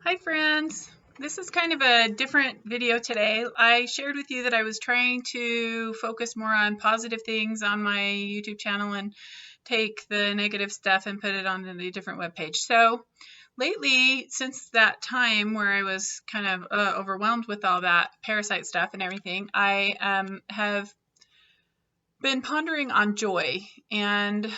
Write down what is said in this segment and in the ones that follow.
Hi friends, this is kind of a different video today. I shared with you that I was trying to focus more on positive things on my YouTube channel and take the negative stuff and put it on a different webpage. So lately, since that time where I was kind of overwhelmed with all that parasite stuff and everything, I have been pondering on joy, and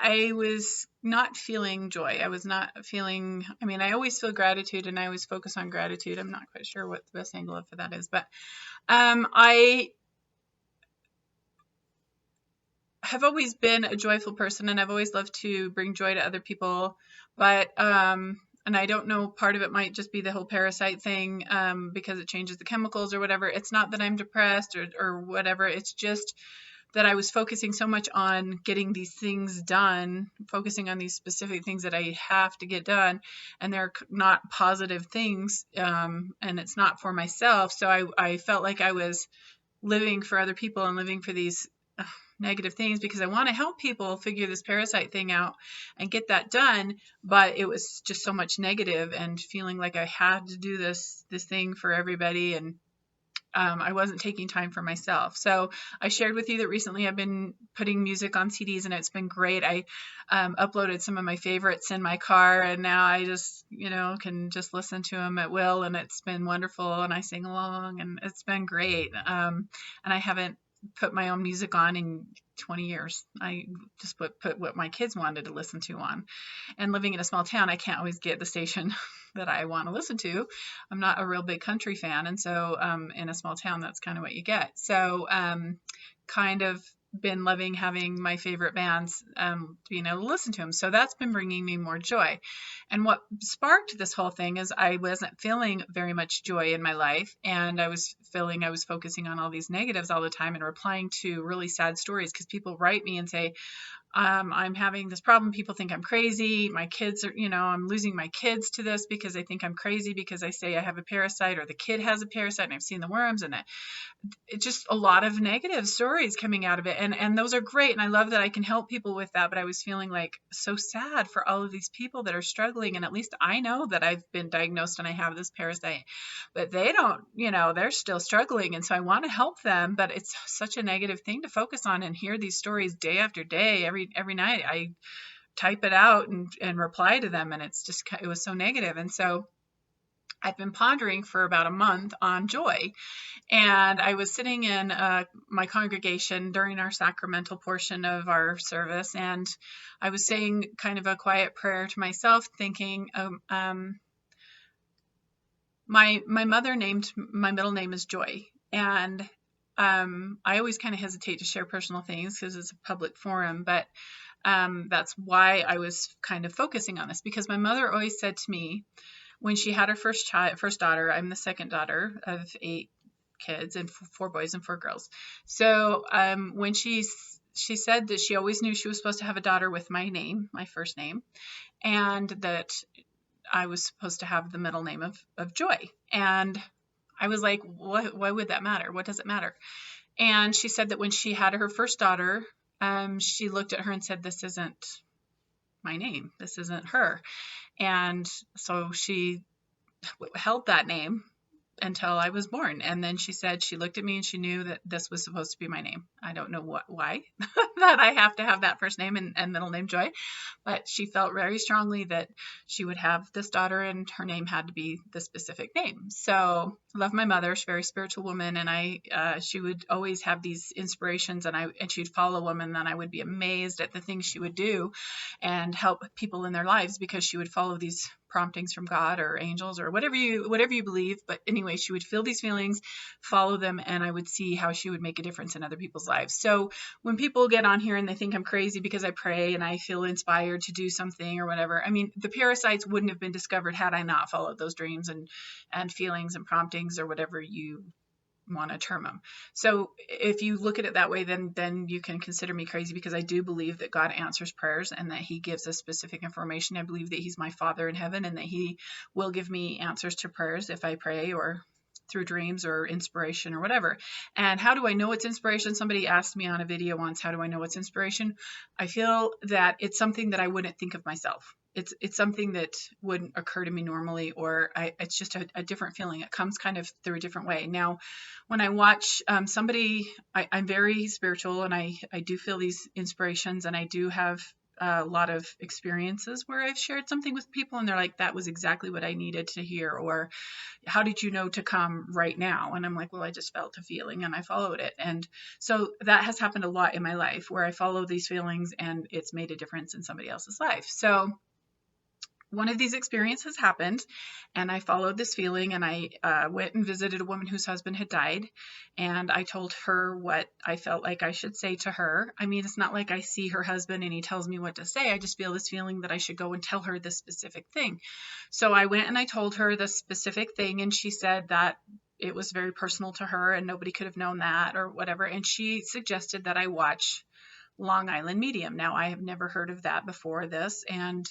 I was not feeling joy. I was not feeling, I always feel gratitude and I always focus on gratitude. I'm not quite sure what the best angle for that is, but I have always been a joyful person and I've always loved to bring joy to other people. But, and I don't know, part of it might just be the whole parasite thing because it changes the chemicals or whatever. It's not that I'm depressed or whatever. It's just that I was focusing so much on getting these things done, focusing on these specific things that I have to get done, and they're not positive things, and it's not for myself. So I felt like I was living for other people and living for these negative things because I want to help people figure this parasite thing out and get that done, but it was just so much negative and feeling like I had to do this thing for everybody, and I wasn't taking time for myself. So I shared with you that recently I've been putting music on CDs and it's been great. I uploaded some of my favorites in my car and now I just, can just listen to them at will, and it's been wonderful, and I sing along and it's been great. And I haven't put my own music on in 20 years. I just put what my kids wanted to listen to on. And living in a small town, I can't always get the station that I want to listen to. I'm not a real big country fan. And so in a small town, that's kind of what you get. So kind of been loving having my favorite bands, being able to listen to them. So that's been bringing me more joy. And what sparked this whole thing is I wasn't feeling very much joy in my life. And I was feeling I was focusing on all these negatives all the time and replying to really sad stories because people write me and say, I'm having this problem. People think I'm crazy. My kids are, I'm losing my kids to this because they think I'm crazy because I say I have a parasite or the kid has a parasite and I've seen the worms, and it's just a lot of negative stories coming out of it. And those are great. And I love that I can help people with that. But I was feeling like so sad for all of these people that are struggling. And at least I know that I've been diagnosed and I have this parasite, but they don't, they're still struggling. And so I want to help them, but it's such a negative thing to focus on and hear these stories day after day. Every night I type it out and reply to them. And it was so negative. And so I've been pondering for about a month on joy. And I was sitting in my congregation during our sacramental portion of our service, and I was saying kind of a quiet prayer to myself, thinking, my mother named my middle name is Joy, and I always kind of hesitate to share personal things because it's a public forum, but that's why I was kind of focusing on this, because my mother always said to me when she had her first daughter, I'm the second daughter of 8 kids and 4 boys and 4 girls. So when she said that she always knew she was supposed to have a daughter with my name, my first name, and that I was supposed to have the middle name of Joy. And I was like, why would that matter? What does it matter? And she said that when she had her first daughter, she looked at her and said, this isn't my name. This isn't her. And so she held that name until I was born. And then she said she looked at me and she knew that this was supposed to be my name. I don't know why that I have to have that first name and middle name Joy, but she felt very strongly that she would have this daughter and her name had to be the specific name. So I love my mother. She's a very spiritual woman, and she would always have these inspirations, and she'd follow them, and then I would be amazed at the things she would do and help people in their lives because she would follow these promptings from God or angels or whatever you believe. But anyway, she would feel these feelings, follow them, and I would see how she would make a difference in other people's lives. So when people get on here and they think I'm crazy because I pray and I feel inspired to do something or whatever, the parasites wouldn't have been discovered had I not followed those dreams and feelings and promptings or whatever you want to term them. So if you look at it that way, then you can consider me crazy, because I do believe that God answers prayers and that he gives us specific information. I believe that he's my Father in heaven and that he will give me answers to prayers if I pray or through dreams or inspiration or whatever. And how do I know it's inspiration? Somebody asked me on a video once, how do I know it's inspiration? I feel that it's something that I wouldn't think of myself. It's something that wouldn't occur to me normally, or it's just a different feeling. It comes kind of through a different way. Now, when I watch somebody, I'm very spiritual, and I do feel these inspirations, and I do have a lot of experiences where I've shared something with people and they're like, that was exactly what I needed to hear, or how did you know to come right now? And I'm like, well, I just felt a feeling and I followed it. And so that has happened a lot in my life where I follow these feelings and it's made a difference in somebody else's life. So one of these experiences happened and I followed this feeling, and I went and visited a woman whose husband had died, and I told her what I felt like I should say to her. I mean, it's not like I see her husband and he tells me what to say. I just feel this feeling that I should go and tell her this specific thing. So I went and I told her the specific thing, and she said that it was very personal to her and nobody could have known that or whatever. And she suggested that I watch Long Island Medium. Now, I have never heard of that before this, and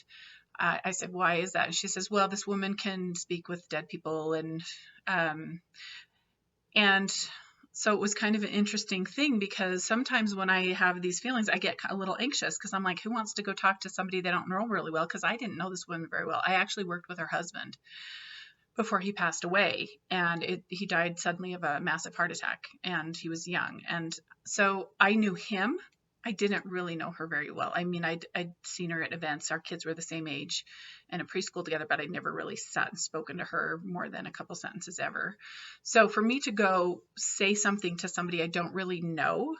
I said, why is that? And she says, well, this woman can speak with dead people. And so it was kind of an interesting thing, because sometimes when I have these feelings, I get a little anxious because I'm like, who wants to go talk to somebody they don't know really well? Because I didn't know this woman very well. I actually worked with her husband before he passed away, and he died suddenly of a massive heart attack, and he was young. And so I knew him. I didn't really know her very well. I mean, I'd seen her at events. Our kids were the same age and in preschool together, but I'd never really sat and spoken to her more than a couple sentences ever. So for me to go say something to somebody I don't really know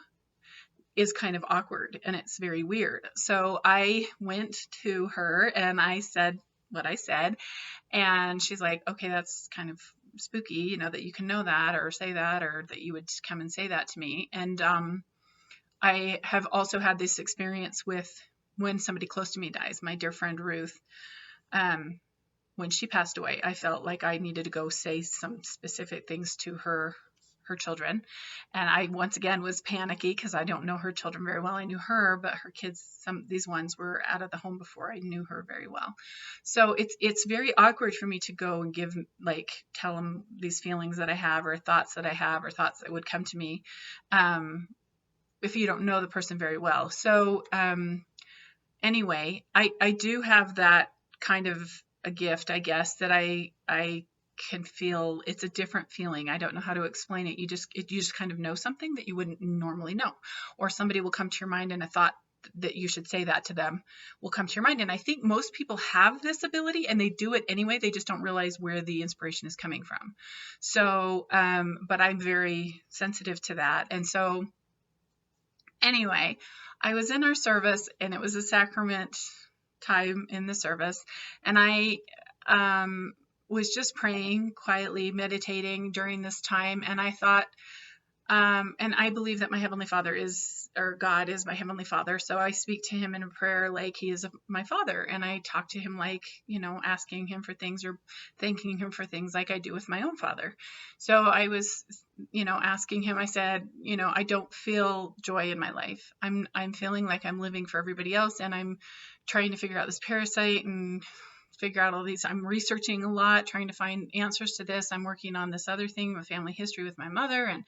is kind of awkward, and it's very weird. So I went to her and I said what I said, and she's like, okay, that's kind of spooky, that you can know that or say that, or that you would come and say that to me. And I have also had this experience with when somebody close to me dies. My dear friend Ruth, when she passed away, I felt like I needed to go say some specific things to her children. And I, once again, was panicky because I don't know her children very well. I knew her, but her kids, these ones were out of the home before I knew her very well. So it's very awkward for me to go and tell them these feelings that I have, or thoughts that I have, or thoughts that would come to me. If you don't know the person very well. So anyway, I do have that kind of a gift, I guess, that I can feel. It's a different feeling. I don't know how to explain it. You just kind of know something that you wouldn't normally know, or somebody will come to your mind, and a thought that you should say that to them will come to your mind. And I think most people have this ability and they do it anyway. They just don't realize where the inspiration is coming from. So, but I'm very sensitive to that. And so anyway, I was in our service, and it was a sacrament time in the service, and I was just praying quietly, meditating during this time, and I thought, and I believe that my Heavenly Father God is my Heavenly Father, so I speak to Him in a prayer like He is my Father, and I talk to Him like, asking Him for things or thanking Him for things like I do with my own father. So I was, asking Him, I said, I don't feel joy in my life. I'm feeling like I'm living for everybody else, and I'm trying to figure out this parasite and figure out all these. I'm researching a lot, trying to find answers to this. I'm working on this other thing with family history with my mother, and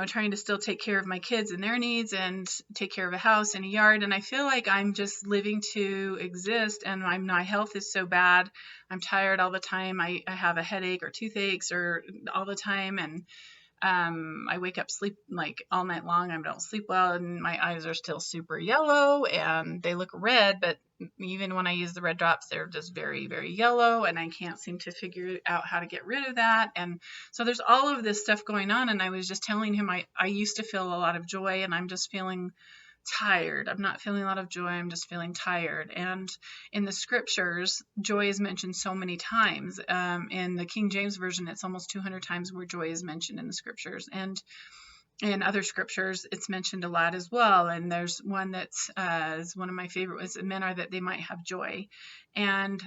trying to still take care of my kids and their needs and take care of a house and a yard. And I feel like I'm just living to exist, and my health is so bad. I'm tired all the time. I have a headache or toothaches or all the time. And I wake up, sleep like all night long. I don't sleep well, and my eyes are still super yellow and they look red, but even when I use the red drops, they're just very, very yellow, and I can't seem to figure out how to get rid of that. And so there's all of this stuff going on, and I was just telling him I used to feel a lot of joy, and I'm just feeling tired. I'm not feeling a lot of joy. I'm just feeling tired. And in the scriptures, joy is mentioned so many times. In the King James Version, it's almost 200 times where joy is mentioned in the scriptures. And in other scriptures, it's mentioned a lot as well. And there's one that's is one of my favorite ones. Men are that they might have joy. And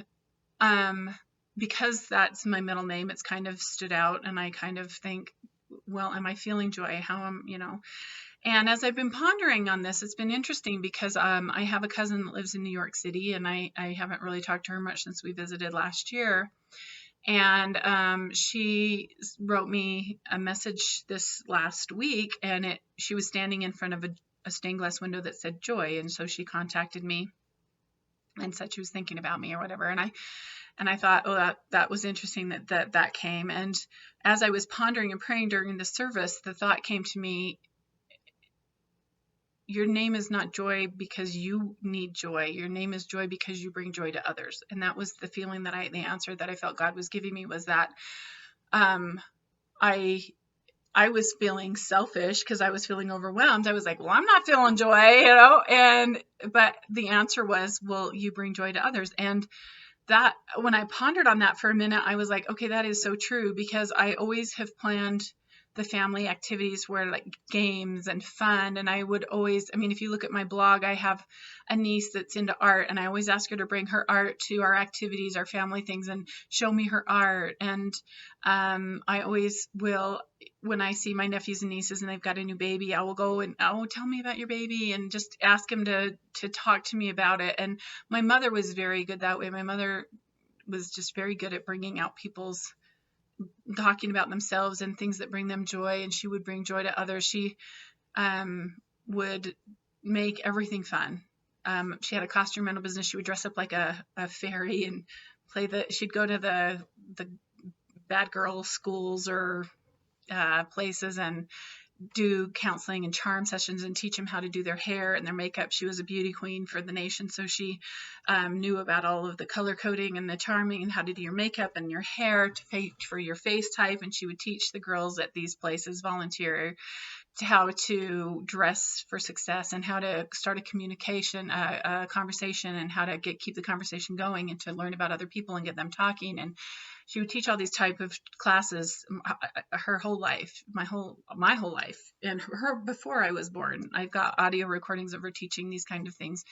because that's my middle name, it's kind of stood out. And I kind of think, well, am I feeling joy? How am, And as I've been pondering on this, it's been interesting because I have a cousin that lives in New York City, and I haven't really talked to her much since we visited last year. And she wrote me a message this last week, and she was standing in front of a stained glass window that said joy. And so she contacted me and said she was thinking about me or whatever. And I thought, oh, that was interesting that came. And as I was pondering and praying during the service, the thought came to me, your name is not joy because you need joy. Your name is joy because you bring joy to others. And that was the feeling the answer that I felt God was giving me, was that I was feeling selfish because I was feeling overwhelmed. I was like, well, I'm not feeling joy, but the answer was, well, you bring joy to others. And that, when I pondered on that for a minute, I was like, okay, that is so true, because I always have planned the family activities where like games and fun. And I would always, if you look at my blog, I have a niece that's into art, and I always ask her to bring her art to our activities, our family things, and show me her art. And I always will, when I see my nephews and nieces and they've got a new baby, I will go and, oh, tell me about your baby, and just ask him to talk to me about it. And my mother was very good that way. My mother was just very good at bringing out people's talking about themselves and things that bring them joy, and she would bring joy to others. She would make everything fun. She had a costume rental business. She would dress up like a fairy and she'd go to the bad girl schools or places and do counseling and charm sessions and teach them how to do their hair and their makeup. She was a beauty queen for the nation, so she knew about all of the color coding and the charming and how to do your makeup and your hair for your face type. And she would teach the girls at these places, volunteer, to how to dress for success and how to start a conversation, and how to keep the conversation going, and to learn about other people and get them talking. And she would teach all these type of classes her whole life, my whole life, and her before I was born. I've got audio recordings of her teaching these kind of things.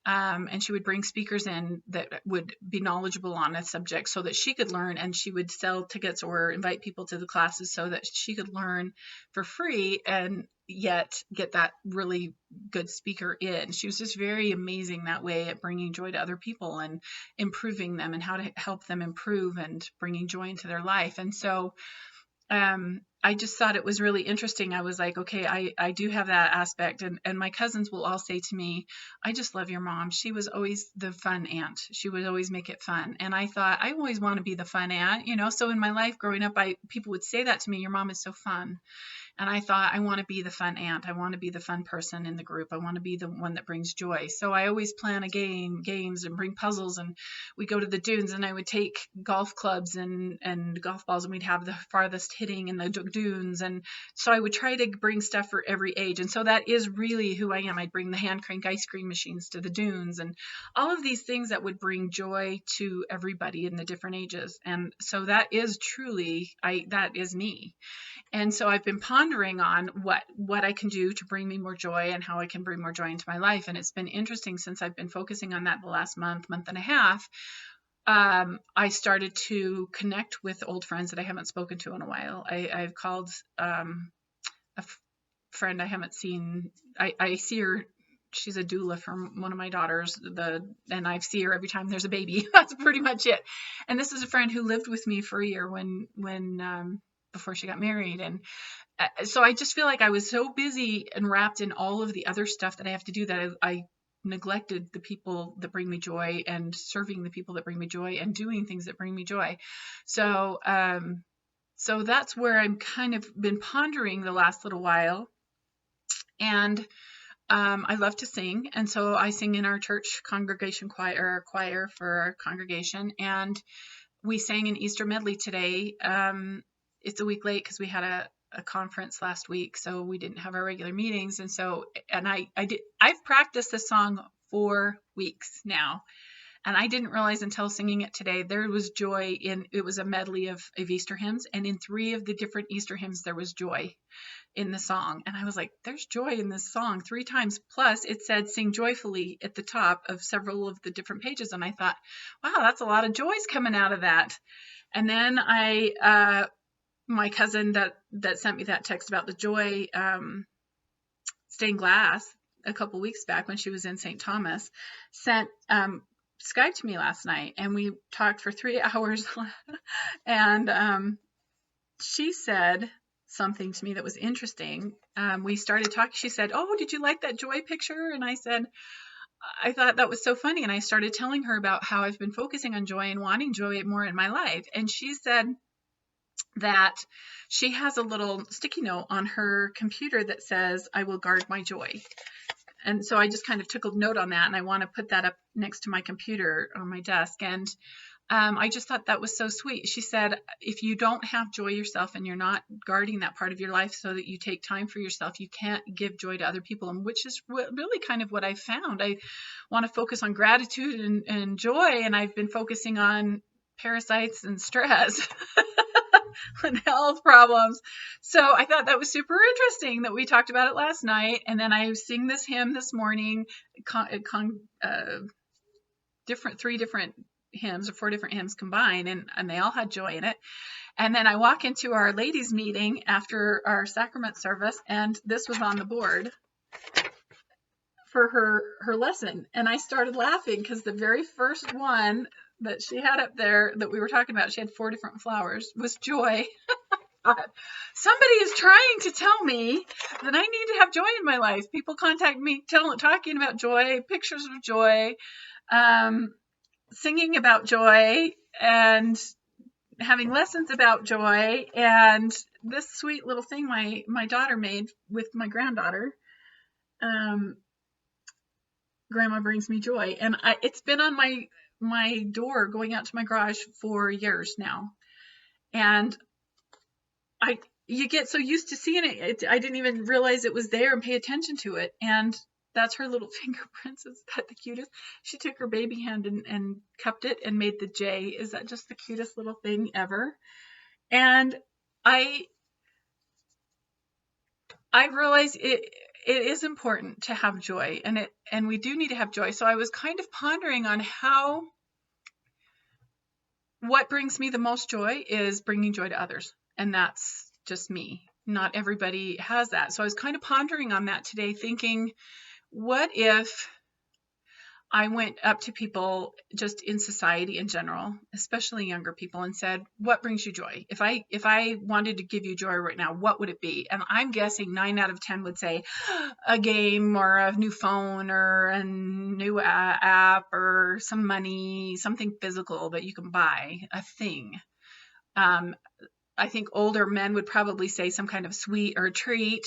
And she would bring speakers in that would be knowledgeable on a subject so that she could learn, and she would sell tickets or invite people to the classes so that she could learn for free and yet get that really good speaker in. She was just very amazing that way at bringing joy to other people and improving them and how to help them improve and bringing joy into their life. And so I just thought it was really interesting. I was like, okay, I do have that aspect. And my cousins will all say to me, I just love your mom. She was always the fun aunt. She would always make it fun. And I thought, I always want to be the fun aunt, so in my life growing up, people would say that to me, your mom is so fun. And I thought, I want to be the fun aunt. I want to be the fun person in the group. I want to be the one that brings joy. So I always plan games and bring puzzles, and we go to the dunes, and I would take golf clubs and golf balls, and we'd have the farthest hitting in the dunes. And so I would try to bring stuff for every age. And so that is really who I am. I'd bring the hand crank ice cream machines to the dunes and all of these things that would bring joy to everybody in the different ages. And so that is truly, that is me. And so I've been pondering on what I can do to bring me more joy and how I can bring more joy into my life. And it's been interesting since I've been focusing on that the last month and a half. I started to connect with old friends that I haven't spoken to in a while. I've called a friend I haven't seen. I see her. She's a doula for one of my daughters, and I see her every time there's a baby. That's pretty much it. And this is a friend who lived with me for a year when before she got married. And so I just feel like I was so busy and wrapped in all of the other stuff that I have to do that I neglected the people that bring me joy, and serving the people that bring me joy, and doing things that bring me joy. So that's where I'm kind of been pondering the last little while. And I love to sing. And so I sing in our church congregation choir for our congregation. And we sang an Easter medley today. It's a week late because we had a conference last week, so we didn't have our regular meetings. And so, I've practiced this song 4 weeks now, and I didn't realize until singing it today, there was joy it was a medley of Easter hymns, and in 3 of the different Easter hymns, there was joy in the song. And I was like, there's joy in this song 3 times. Plus it said sing joyfully at the top of several of the different pages. And I thought, wow, that's a lot of joys coming out of that. And then my cousin that sent me that text about the joy stained glass a couple weeks back when she was in St. Thomas sent Skyped me last night, and we talked for 3 hours. And she said something to me that was interesting. We started talking. She said, "Oh, did you like that joy picture?" And I said, I thought that was so funny. And I started telling her about how I've been focusing on joy and wanting joy more in my life. And she said that she has a little sticky note on her computer that says, "I will guard my joy." And so I just kind of took a note on that, and I want to put that up next to my computer on my desk. And I just thought that was so sweet. She said, if you don't have joy yourself and you're not guarding that part of your life so that you take time for yourself, you can't give joy to other people. And which is really kind of what I found. I want to focus on gratitude and joy, and I've been focusing on parasites and stress and health problems. So I thought that was super interesting that we talked about it last night. And then I sing this hymn this morning, three different hymns or 4 different hymns combined, and they all had joy in it. And then I walk into our ladies meeting after our sacrament service, and this was on the board for her lesson. And I started laughing because the very first one that she had up there that we were talking about, she had 4 different flowers, was joy. Somebody is trying to tell me that I need to have joy in my life. People contact me talking about joy, pictures of joy, singing about joy, and having lessons about joy. And this sweet little thing my daughter made with my granddaughter, Grandma Brings Me Joy. And it's been on my door going out to my garage for years now. And you get so used to seeing it, I didn't even realize it was there and pay attention to it. And that's her little fingerprints. Is that the cutest? She took her baby hand and cupped it and made the J. Is that just the cutest little thing ever? And I realized it is important to have joy, and we do need to have joy. So I was kind of pondering on what brings me the most joy is bringing joy to others. And that's just me. Not everybody has that. So I was kind of pondering on that today, thinking, what if I went up to people just in society in general, especially younger people, and said, what brings you joy? If I wanted to give you joy right now, what would it be? And I'm guessing 9 out of 10 would say a game or a new phone or a new app or some money, something physical that you can buy, a thing. I think older men would probably say some kind of sweet or treat.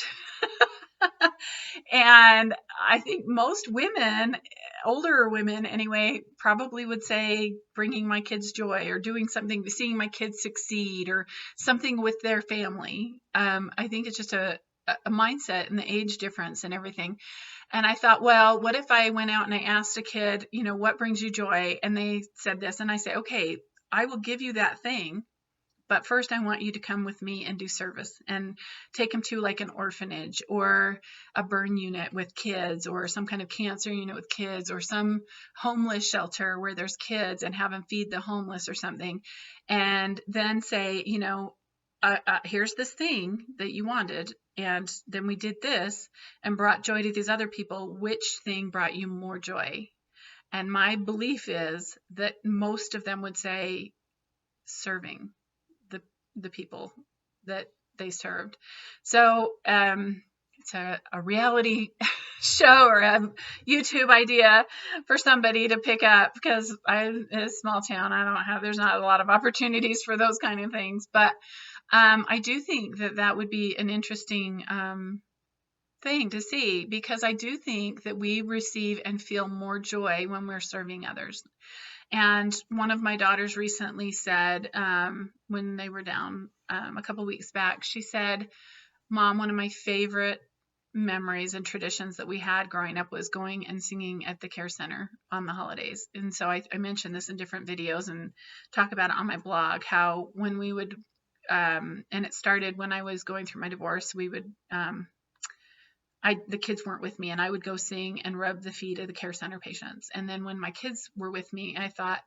And I think most women, older women anyway, probably would say bringing my kids joy or doing something, seeing my kids succeed or something with their family. I think it's just a mindset and the age difference and everything. And I thought, well, what if I went out and I asked a kid, what brings you joy? And they said this, and I say, okay, I will give you that thing. But first, I want you to come with me and do service and take them to like an orphanage or a burn unit with kids or some kind of cancer unit with kids or some homeless shelter where there's kids and have them feed the homeless or something. And then say, here's this thing that you wanted. And then we did this and brought joy to these other people. Which thing brought you more joy? And my belief is that most of them would say serving the people that they served. So it's a reality show or a YouTube idea for somebody to pick up, because I'm in a small town. There's not a lot of opportunities for those kind of things. But I do think that would be an interesting thing to see, because I do think that we receive and feel more joy when we're serving others. And one of my daughters recently said, when they were down a couple weeks back, she said, Mom, one of my favorite memories and traditions that we had growing up was going and singing at the care center on the holidays. And so I mentioned this in different videos and talk about it on my blog, how when we would, and it started when I was going through my divorce, we would, the kids weren't with me, and I would go sing and rub the feet of the care center patients. And then when my kids were with me, I thought,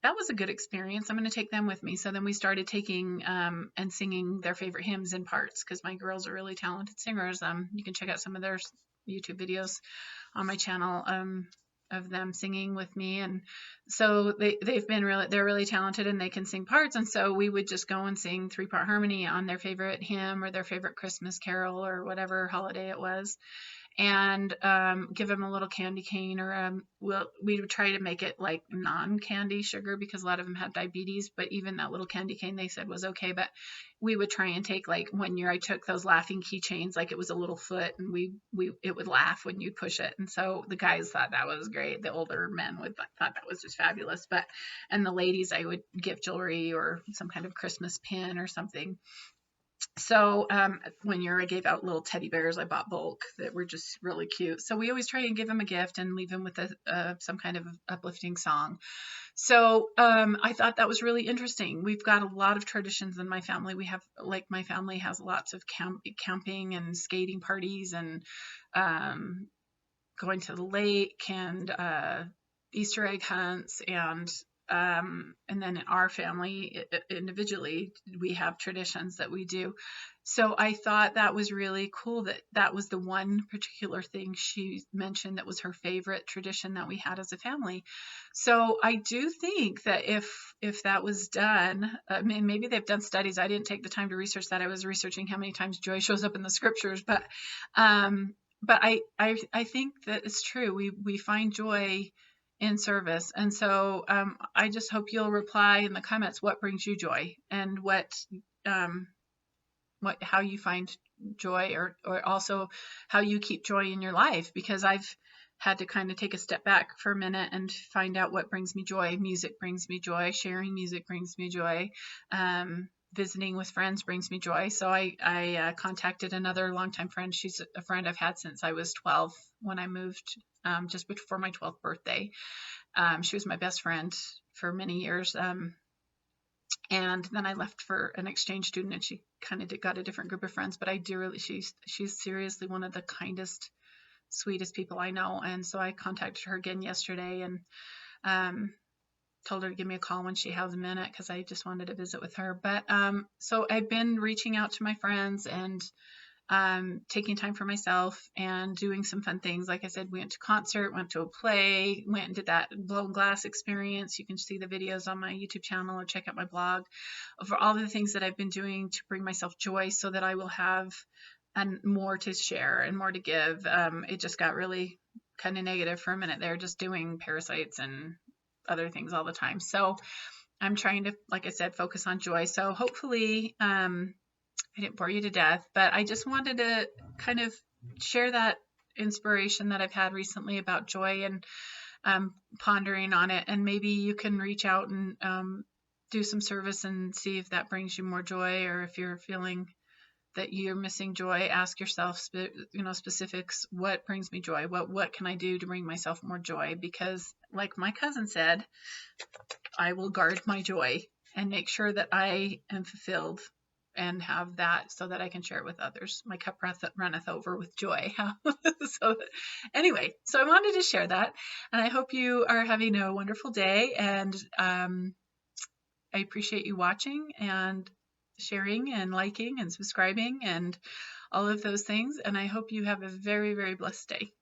that was a good experience. I'm going to take them with me. So then we started taking and singing their favorite hymns in parts, because my girls are really talented singers. You can check out some of their YouTube videos on my channel of them singing with me. And so they're really talented and they can sing parts. And so we would just go and sing 3-part harmony on their favorite hymn or their favorite Christmas carol or whatever holiday it was, and give them a little candy cane, or we would try to make it like non-candy sugar because a lot of them have diabetes, but even that little candy cane they said was okay. But we would try and take, like, one year I took those laughing keychains, like it was a little foot, and it would laugh when you push it. And so the guys thought that was great. The older men thought that was just fabulous. And the ladies, I would give jewelry or some kind of Christmas pin or something. So one year I gave out little teddy bears. I bought bulk that were just really cute. So we always try and give them a gift and leave them with some kind of uplifting song. So I thought that was really interesting. We've got a lot of traditions in my family. My family has lots of camping and skating parties and going to the lake and Easter egg hunts, and then in our family individually, we have traditions that we do. So I thought that was really cool that was the one particular thing she mentioned that was her favorite tradition that we had as a family. So I do think that if that was done, I mean, maybe they've done studies. I didn't take the time to research that. I was researching how many times joy shows up in the scriptures, but I think that it's true. We find joy in service. And so I just hope you'll reply in the comments what brings you joy and how you find joy, or also how you keep joy in your life, because I've had to kind of take a step back for a minute and find out what brings me joy. Music brings me joy. Sharing music brings me joy. Visiting with friends brings me joy. So I contacted another longtime friend. She's a friend I've had since I was 12 when I moved just before my 12th birthday. She was my best friend for many years. And then I left for an exchange student, and she kind of got a different group of friends. But she's seriously one of the kindest, sweetest people I know. And so I contacted her again yesterday and told her to give me a call when she has a minute, because I just wanted to visit with her. But so I've been reaching out to my friends and taking time for myself and doing some fun things. Like I said, we went to a concert, went to a play, went and did that blown glass experience. You can see the videos on my YouTube channel or check out my blog for all the things that I've been doing to bring myself joy, so that I will have more to share and more to give. It just got really kind of negative for a minute there, just doing parasites and other things all the time. So I'm trying to, like I said, focus on joy. So hopefully I didn't bore you to death, but I just wanted to kind of share that inspiration that I've had recently about joy, and pondering on it. And maybe you can reach out and do some service and see if that brings you more joy, or if you're feeling that you're missing joy, ask yourself, specifics. What brings me joy? What can I do to bring myself more joy? Because like my cousin said, I will guard my joy and make sure that I am fulfilled and have that, so that I can share it with others. My cup runneth over with joy. So anyway, so I wanted to share that, and I hope you are having a wonderful day. And I appreciate you watching and sharing and liking and subscribing and all of those things. And I hope you have a very, very blessed day.